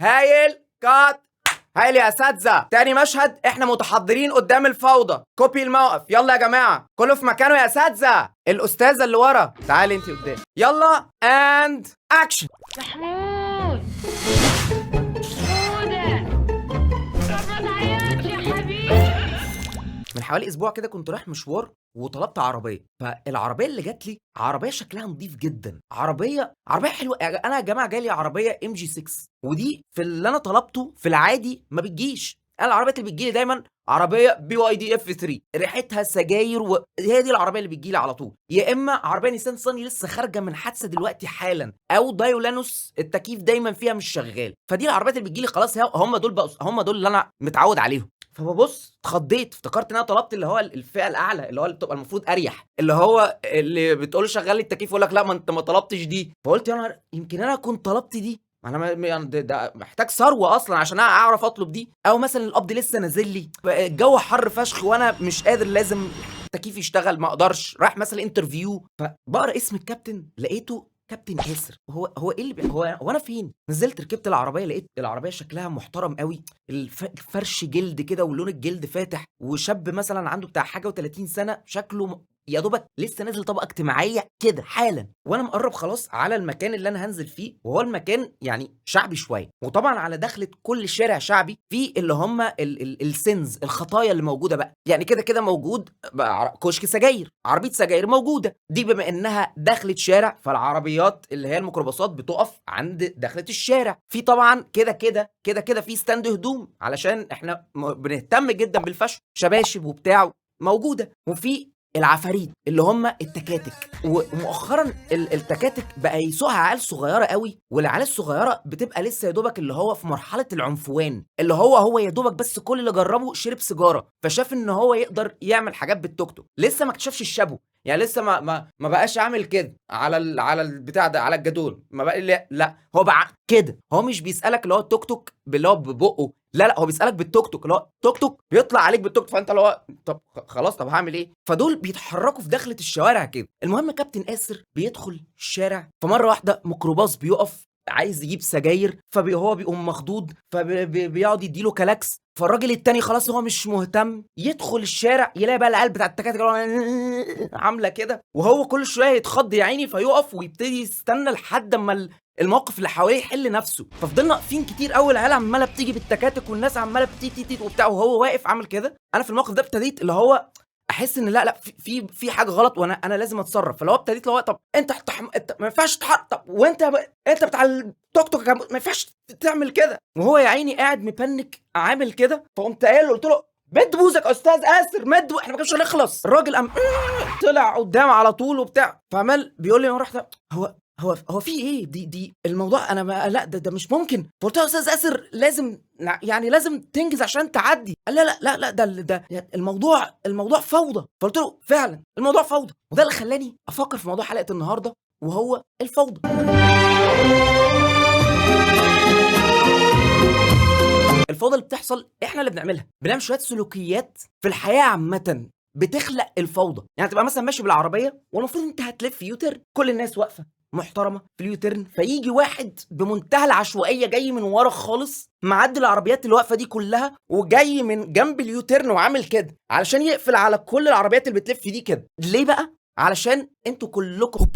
هايل كات. هايل يا اساتذه. تاني مشهد، احنا متحضرين قدام الفوضى. كوبي الموقف. يلا يا جماعه كله في مكانه يا اساتذه. الاستاذه اللي ورا تعالي انت قدام. يلا اند اكشن. محمود حودة قرب عياط يا حبيبي. من حوالي اسبوع كده كنت رايح مشوار وطلبت عربيه، فالعربيه اللي جات لي عربيه شكلها نظيف جدا، عربيه حلوه. انا يا جماعه جالي عربيه ام جي 6، ودي في اللي انا طلبته في العادي ما بتجيش. انا العربيات اللي بتجيلي دايما عربيه بي واي دي اف 3 ريحتها سجاير، وهي دي العربيه اللي بتجيلي على طول. يا اما عربيه نيسان صني لسه خارجه من حادثه دلوقتي حالا، او دايولانوس التكييف دايما فيها مش شغال. فدي العربيات اللي بتجيلي خلاص، هم دول بقى، هم دول اللي انا متعود عليهم. فببص اتخضيت، افتكرت ان انا طلبت اللي هو الفئه الاعلى، اللي هو اللي بتبقى المفروض اريح، اللي هو اللي بتقول له شغل لي التكييف يقول لك لا ما انت ما طلبتش دي. فقلت انا يمكن انا كنت طلبت دي، انا يعني ده محتاج ثروه اصلا عشان انا اعرف اطلب دي، او مثلا القبض لسه نازل لي، الجو حر فشخ وانا مش قادر، لازم التكييف يشتغل ما اقدرش، رايح مثلا انترفيو. فبقرا اسم الكابتن لقيته كابتن ياسر. هو ايه اللي هو انا فين؟ نزلت ركبت العربيه، لقيت العربيه شكلها محترم قوي، الفرش جلد كده ولون الجلد فاتح، وشاب مثلا عنده بتاع حاجه و30 سنه، شكله يا دوبك لسه نازل طبقه اجتماعيه كده حالا. وانا مقرب خلاص على المكان اللي انا هنزل فيه، وهو المكان يعني شعبي شويه، وطبعا على دخلة كل شارع شعبي في اللي هم السنز، الخطايا اللي موجوده بقى، يعني كده كده موجود كشك سجاير، عربيه سجاير موجوده دي، بما انها دخلة شارع فالعربيات اللي هي الميكروباصات بتقف عند دخلة الشارع. في طبعا كده في ستاند هدوم علشان احنا بنهتم جدا بالفاشن، شباشب وبتاع موجوده، وفي العفاريت اللي هم التكاتك. ومؤخرا التكاتك بقى يسوقها عيال صغيره قوي، والعيال الصغيره بتبقى لسه يا دوبك اللي هو في مرحله العنفوان، اللي هو يا دوبك بس كل اللي جربه شرب سيجاره، فشاف ان هو يقدر يعمل حاجات بالتوك توك، لسه ما اكتشفش الشابو، يعني لسه ما بقاش عامل كده على البتاع ده، على الجدول ما بقى. لا هو بقى كده، هو مش بيسالك اللي هو التوك توك اللي هو ببقه، لا هو بيسالك بالتوك توك، اللي هو توك توك بيطلع عليك بالتوك توك، فانت اللي هو طب خلاص طب هعمل ايه؟ فدول بيتحركوا في دخلة الشوارع كده. المهم كابتن آسر بيدخل الشارع، فمره واحده ميكروباص بيقف عايز يجيب سجاير، فهو بيقوم مخضوض، فبيقعد يديله كلاكس، فالراجل التاني خلاص هو مش مهتم، يدخل الشارع يلاقي بقى العيال بتاعت التكاتك عامله كده، وهو كل شويه يتخض يا عيني، فيقف ويبتدي يستنى لحد اما الموقف اللي حواليه يحل نفسه. ففضلنا واقفين كتير قوي، العيال عماله بتيجي بالتكاتك والناس عماله بتيتي وبتاع، وهو واقف عامل كده. انا في الموقف ده ابتديت اللي هو احس ان لا في حاجه غلط، وانا لازم اتصرف. فلو ابتديت لو طب انت ما ينفعش طب وانت انت بتاع التوك توك ما ينفعش تعمل كده، وهو يا عيني قاعد مبنك عامل كده. فقمت قايل له قلت له مد بوزك يا استاذ آسر، مد احنا ما كناش هنخلص. الراجل قام طلع قدام على طول وبتاع، فعمال بيقول لي انا رحت هو في ايه دي الموضوع، انا ما لا ده مش ممكن. فقلت له يا استاذ آسر لازم يعني لازم تنجز عشان تعدي. قال لا ده الموضوع فوضى. فقلت له فعلا الموضوع فوضى، وده اللي خلاني افكر في موضوع حلقه النهارده، وهو الفوضى. الفوضى اللي بتحصل احنا اللي بنعمل شويه سلوكيات في الحياه عامه بتخلق الفوضى. يعني تبقى مثلا ماشي بالعربيه والمفروض انت هتلف يوتر، كل الناس واقفه محترمه في اليوترن، فيجي واحد بمنتهى العشوائيه جاي من ورا خالص، معدي العربيات اللي واقفه دي كلها، وجاي من جنب اليوترن وعامل كده علشان يقفل على كل العربيات اللي بتلف دي كده. ليه بقى؟ علشان انتوا كلكم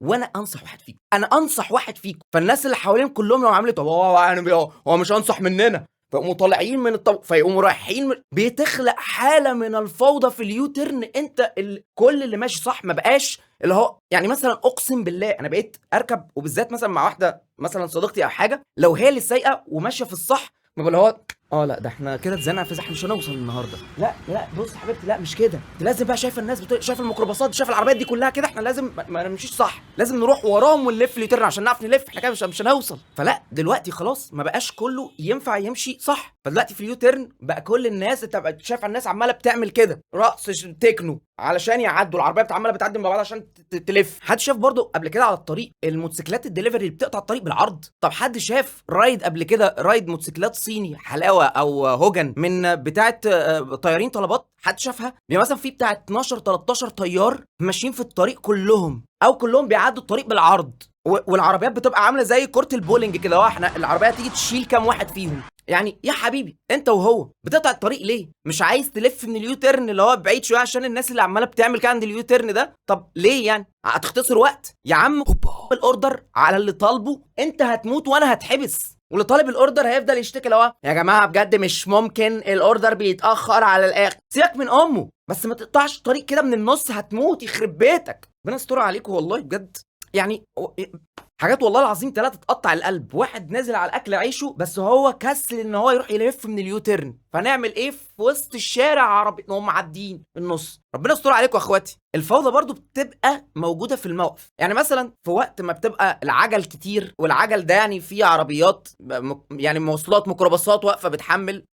وانا انصح واحد فيكم، فالناس اللي حوالين كلهم لو عملت هو مش انصح مننا، فيقوموا طالعين من فيقوموا رايحين بتخلق حاله من الفوضى في اليوترن. انت كل اللي ماشي صح ما بقاش اللي هو، يعني مثلا اقسم بالله انا بقيت اركب، وبالذات مثلا مع واحده مثلا صديقتي او حاجه، لو هي اللي سايقه وماشيه في الصح ما اللي هو لا ده احنا كده اتزنقنا في زحمه مش هنوصل النهارده. لا بص حبيبتي، لا مش كده، انت لازم بقى شايفه الناس شايفه الميكروباصات، شايفه العربيات دي كلها كده، احنا لازم ما نمشيش صح، لازم نروح وراهم ونلف اليوترن عشان نعرف نلف، احنا كده مش هنوصل. فلا دلوقتي خلاص ما بقاش كله ينفع يمشي صح، فدلوقتي في اليوترن بقى كل الناس انت شايفه الناس عماله بتعمل كده رقص تكنو علشان يعدوا، العربيه عماله بتعدي مع بعض عشان تلف. حد شاف برضو قبل كده على الطريق الموتوسيكلات الدليفري اللي بتقطع الطريق بالعرض؟ طب حد شاف رايد قبل كده، رايد موتوسيكلات صيني حلاوه او هوجن من بتاعه طيارين طلبات؟ حد شافها؟ يعني مثلا في بتاعه 12 13 طيار ماشيين في الطريق كلهم، او كلهم بيعدوا الطريق بالعرض، والعربيات بتبقى عامله زي كره البولينج كده، احنا العربيه تيجي تشيل كام واحد فيهم. يعني يا حبيبي انت وهو بتقطع الطريق ليه؟ مش عايز تلف من اليو تيرن اللي هو بعيد شويه عشان الناس اللي عماله بتعمل كده عند اليو تيرن ده؟ طب ليه يعني؟ هتختصر وقت يا عم. الاوردر على اللي طالبه، انت هتموت وانا هتحبس، واللي طالب الاوردر هيفضل يشتكي لو يا جماعه بجد مش ممكن الاوردر بيتاخر على الاخر. سيبك من امه، بس ما تقطعش الطريق كده من النص، هتموت يخرب بيتك. ربنا يستر عليكم والله بجد. يعني حاجات والله العظيم 3 تقطع القلب. واحد نازل على الاكل عيشه بس هو كسل ان هو يروح يلف من اليو تيرن، فنعمل ايه في وسط الشارع؟ عربي هم معديين النص. ربنا يستر عليكم يا اخواتي. الفوضى برضو بتبقى موجوده في الموقف. يعني مثلا في وقت ما بتبقى العجل كتير، والعجل ده يعني فيه عربيات يعني مواصلات ميكروباصات واقفه بتحمل.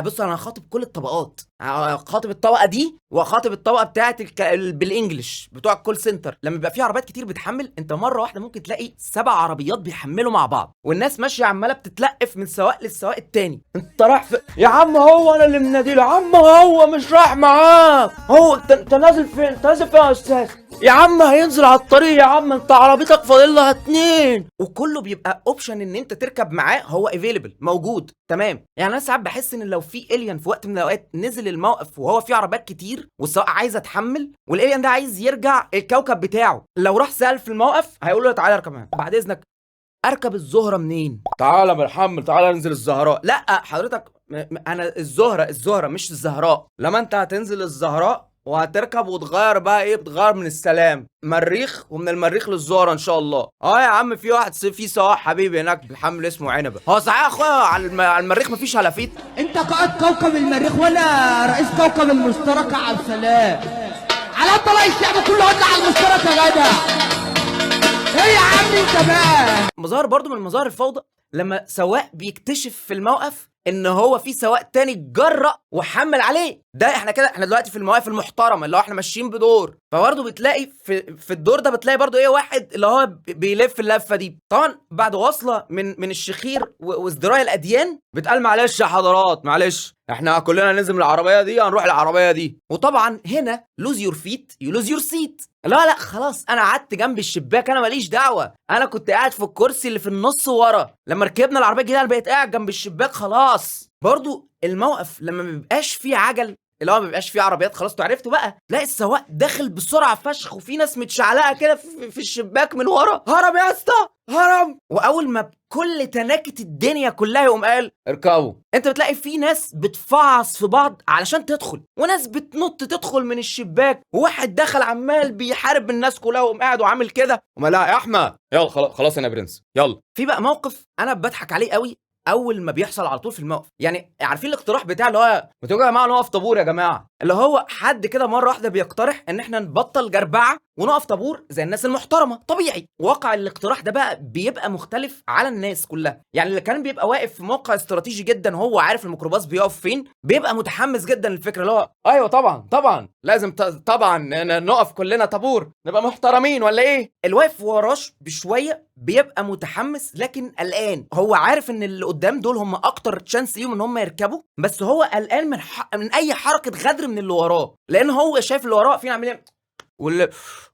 بص انا هخاطب كل الطبقات، هخاطب الطبقه دي وهخاطب الطبقه بتاعت بالانجلش بتوع الكول سنتر. لما يبقى في عربيات كتير بتحمل، انت مره واحده ممكن تلاقي 7 عربيات بيحملوا مع بعض، والناس ماشيه عماله بتتلقف من سواق للسواق التاني. انت رايح يا عم؟ هو انا اللي مناديله يا عم، هو مش رايح معاك. هو انت نازل فين؟ انت نازل فين يا استاذ؟ يا عم هينزل على الطريق يا عم، انت عربيتك فاضل لها 2. وكله بيبقى اوبشن ان انت تركب معاه، هو افيلبل موجود تمام. يعني انا ساعات بحس ان لو في الين في وقت من الاوقات نزل الموقف وهو في عربيات كتير والسواق عايزه تحمل، والالين ده عايز يرجع الكوكب بتاعه، لو راح سال في الموقف هيقول له تعالى اركب معايا. بعد اذنك اركب الزهره منين؟ تعالى بنحمل، تعالى ننزل الزهراء. لا حضرتك، انا الزهره مش الزهراء. لما انت هتنزل الزهراء وهتركب وتغير بقى ايه، بتغير من السلام مريخ، ومن المريخ للزهره ان شاء الله. يا عم في واحد في سواق حبيبي هناك بيحمل اسمه عنبه. هو صحيح يا اخويا على المريخ مفيش هلافيت؟ انت قائد كوكب المريخ وانا رئيس كوكب المشترك. عبد السلام على طلع الشعب كله هطلع على المشترك يا جدع. ايه يا عم انت بقى؟ مظاهر برضو من مظاهر الفوضى لما سواق بيكتشف في الموقف ان هو في سواق تاني اتجرأ وحمل عليه. ده احنا دلوقتي في المواقف المحترمه اللي هو احنا ماشيين بدور، فبرضه بتلاقي في الدور ده بتلاقي برضه ايه، واحد اللي هو بيلف اللفه دي. طبعا بعد وصله من الشخير وازدراء الاديان بتقال معلش يا حضرات، معلش احنا كلنا ننزل العربيه دي، هنروح العربيه دي. وطبعا هنا لوز يور فيت يو لوز يور سيت. لا خلاص انا قعدت جنب الشباك، انا ماليش دعوه، انا كنت قاعد في الكرسي اللي في النص ورا. لما ركبنا العربيه الجديده انا بقيت قاعد جنب الشباك خلاص. برضو الموقف لما ما بيبقاش فيه عجل، اللي هو ما بيبقاش فيه عربيات، خلاص انتوا عرفتوا بقى، تلاقي السواق داخل بسرعه فشخ وفي ناس متشعلقه كده في الشباك من ورا. هرب يا اسطى هرب. واول ما بكل تناكه الدنيا كلها يقوم قال اركبوا. انت بتلاقي في ناس بتفعص في بعض علشان تدخل، وناس بتنط تدخل من الشباك، وواحد دخل عمال بيحارب الناس كلها وقوم قاعد وعامل كده. وما لا يا احمد يلا خلاص انا برنس يلا. في بقى موقف انا بضحك عليه قوي اول ما بيحصل على طول في الموقف. يعني عارفين الاقتراح بتاع اللي هو ما تيجوا يا جماعه نقف طابور يا جماعه، اللي هو حد كده مره واحده بيقترح ان احنا نبطل جربعه ونقف طابور زي الناس المحترمه طبيعي. واقع الاقتراح ده بقى بيبقى مختلف على الناس كلها. يعني اللي كان بيبقى واقف في موقع استراتيجي جدا هو عارف الميكروباص بيقف فين، بيبقى متحمس جدا للفكره، اللي هو ايوه طبعا لازم طبعا نقف كلنا طابور، نبقى محترمين ولا ايه. الواقف وراش بشويه بيبقى متحمس لكن قلقان. هو عارف ان اللي قدام دول هم اكتر تشانس ليهم ان هم يركبوا، بس هو قلقان من اي حركه غدر من اللي وراه، لان هو شايف اللي وراه واقفين عاملين واللي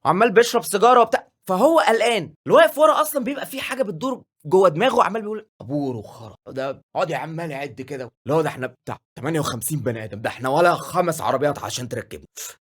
عمال بيشرب سيجاره وبتاع، فهو قلقان. اللي واقف ورا اصلا بيبقى في حاجه بتدور جوه دماغه وعمال بيقول طابور وخرا ده اقعد يا عمال يعد كده، اللي هو ده احنا بتاع 58 بني ادم، ده احنا ولا 5 عربيات عشان تركبنا.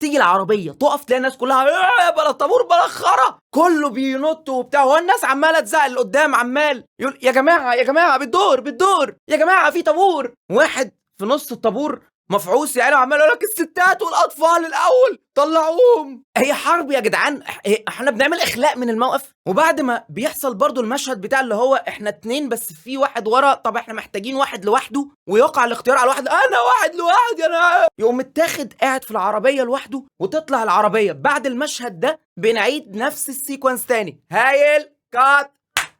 تيجي العربيه تقف تلاقي الناس كلها بلا طابور بلا خرا، كله بينط وبتاع، والناس عماله تزعق اللي قدام عمال يقول يا جماعه بالدور يا جماعه في طابور. واحد في نص الطابور مفعوص يعني عمال يقول لك الستات والاطفال الاول طلعوهم. هي حرب يا جدعان، احنا بنعمل اخلاء من الموقف. وبعد ما بيحصل برضو المشهد بتاع اللي هو احنا 2 بس في واحد ورا، طب احنا محتاجين واحد لوحده، ويقع الاختيار على واحد، انا واحد لوحدي انا، يقوم متاخد قاعد في العربيه لوحده وتطلع العربيه. بعد المشهد ده بنعيد نفس السيكونس تاني. هايل كات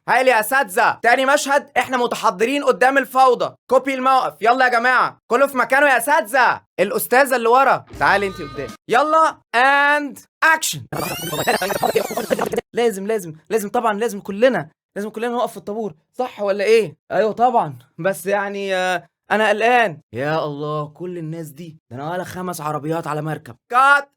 هايل يا اساتذه. تاني مشهد احنا متحضرين قدام الفوضى، كوبي الموقف يلا يا جماعه كله في مكانه يا اساتذه. الاستاذه اللي ورا تعالي انت قدام يلا اند اكشن. لازم طبعا لازم كلنا نقف في الطابور، صح ولا ايه؟ ايوه طبعا، بس يعني انا قلقان. يا الله كل الناس دي، ده انا ولا 5 عربيات على مركب. كات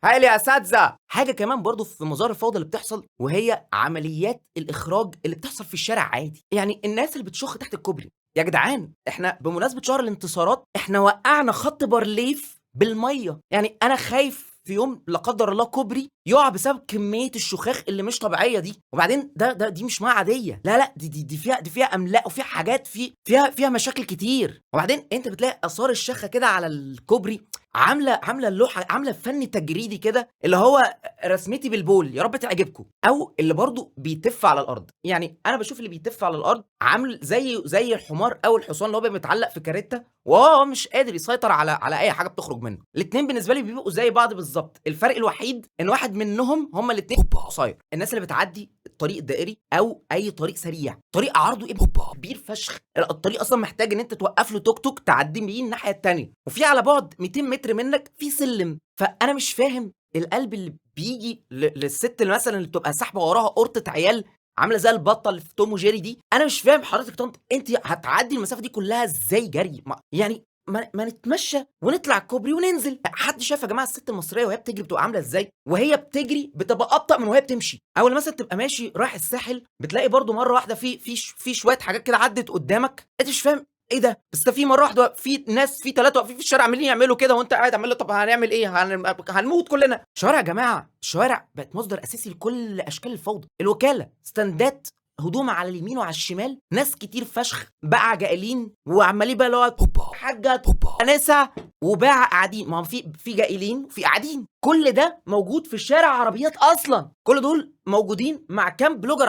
هاي يا اساتذه. حاجه كمان برضو في مظاهر الفوضى اللي بتحصل، وهي عمليات الاخراج اللي بتحصل في الشارع عادي. يعني الناس اللي بتشخ تحت الكوبري، يا جدعان احنا بمناسبه شهر الانتصارات احنا وقعنا خط بارليف بالميه. يعني انا خايف في يوم لا قدر الله كوبري يقع بسبب كميه الشخاخ اللي مش طبيعيه دي. وبعدين دي مش ميه عاديه، لا لا، دي فيها املاح وفيها حاجات فيها مشاكل كتير. وبعدين انت بتلاقي اثار الشخه كده على الكوبري عامله اللوحه، عامله فن تجريدي كده اللي هو رسمتي بالبول، يا رب تعجبكم. او اللي برضو بيتف على الارض. يعني انا بشوف اللي بيتف على الارض عامل زي الحمار او الحصان اللي هو بيبقى متعلق في كاريتا وهو مش قادر يسيطر على اي حاجه بتخرج منه. الاثنين بالنسبه لي بيبقوا زي بعض بالظبط، الفرق الوحيد ان واحد منهم هما الاثنين قصير. الناس اللي بتعدي الطريق الدائري او اي طريق سريع، طريق عرضه كبير فشخ، الطريق اصلا محتاج ان انت توقف له توك توك تعدي بيه الناحيه الثانيه، وفي على بعد 200 متر منك في سلم. فانا مش فاهم القلب اللي بيجي للست اللي مثلا اللي بتبقى ساحبه وراها قرطه عيال عامله زي البطه اللي في توم وجيري دي. انا مش فاهم حضرتك طنط انت هتعدي المسافه دي كلها ازاي جري؟ يعني ما نتمشى ونطلع الكوبري وننزل. حد شاف يا جماعه الست المصريه وهي بتجري بتبقى عامله ازاي؟ وهي بتجري بتبقى ابطا من وهي بتمشي. اول مثلا تبقى ماشي رايح الساحل بتلاقي برضو مره واحده في شويه حاجات كده عدت قدامك انت مش فاهم ايه ده، بس ده في مره واحده في ناس في 3 واقفين في الشارع عمالين يعملوا كده وانت قاعد عمال طب هنعمل ايه؟ هنموت كلنا. الشوارع يا جماعه، الشوارع بقت مصدر اساسي لكل اشكال الفوضى. الوكاله ستاندات هدوم على اليمين وعلى الشمال، ناس كتير فشخ باع جائلين وعمالين بقى اللي هو حاجه انسه وباع قاعدين. ما هو في جائلين وفي قاعدين، كل ده موجود في الشارع. عربيات اصلا كل دول موجودين مع كام بلوجر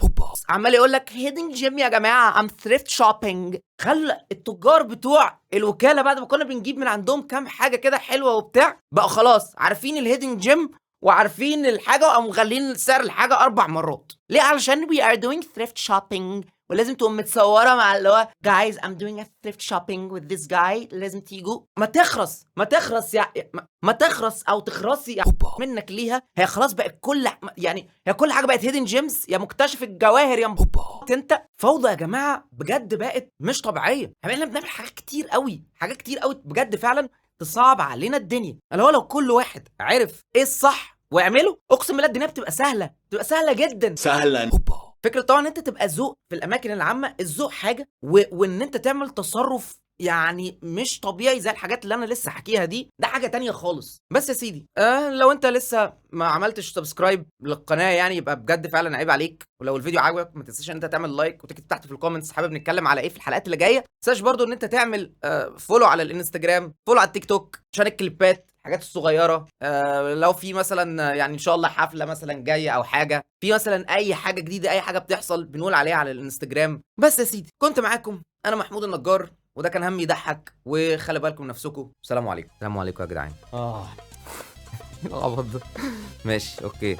عمال يقول لك هيدنج جيم يا جماعه ام ثريفت شوبينج. خلى التجار بتوع الوكاله بعد ما كنا بنجيب من عندهم كام حاجه كده حلوه وبتاع بقى خلاص عارفين الهيدنج جيم وعارفين الحاجه وقاموا مغلين سعر الحاجه 4 مرات. ليه؟ علشان we are doing thrift shopping ولازم تقوم متصوره مع اللي هو guys I'm doing a thrift shopping with this guy. لازم تيجوا ما تخرس ما تخرس او تخرسي منك ليها. هي خلاص بقت يعني هي كل حاجه بقت هيدن جيمز يا مكتشف الجواهر يا انت. فوضى يا جماعه بجد بقت مش طبيعيه. احنا بنعمل حاجات كتير قوي بجد فعلا تصعب علينا الدنيا. اللي هو لو كل واحد عرف ايه الصح واعمله اقسم بالله الدنيا بتبقى سهله جدا. فكرة طبعا ان انت تبقى ذوق في الاماكن العامه، الذوق حاجه وان انت تعمل تصرف يعني مش طبيعي زي الحاجات اللي انا لسه حكيها دي ده حاجه تانية خالص. بس يا سيدي لو انت لسه ما عملتش سبسكرايب للقناه يعني يبقى بجد فعلا عيب عليك. ولو الفيديو عجبك ما تنساش ان انت تعمل لايك وتكتب تحت في الكومنتس حابب نتكلم على ايه في الحلقات اللي جايه. ما تنساش برضو ان انت تعمل فولو على الانستجرام، فولو على التيك توك عشان الكليبات الحاجات الصغيره. لو في مثلا يعني ان شاء الله حفله مثلا جايه او حاجه، في مثلا اي حاجه جديده اي حاجه بتحصل بنقول عليها على الانستجرام. بس يا سيدي كنت معاكم انا محمود النجار وده كان همي يضحك. وخلي بالكم من نفسكم. السلام عليكم. السلام عليكم يا جدعان. العبط ده ماشي اوكي.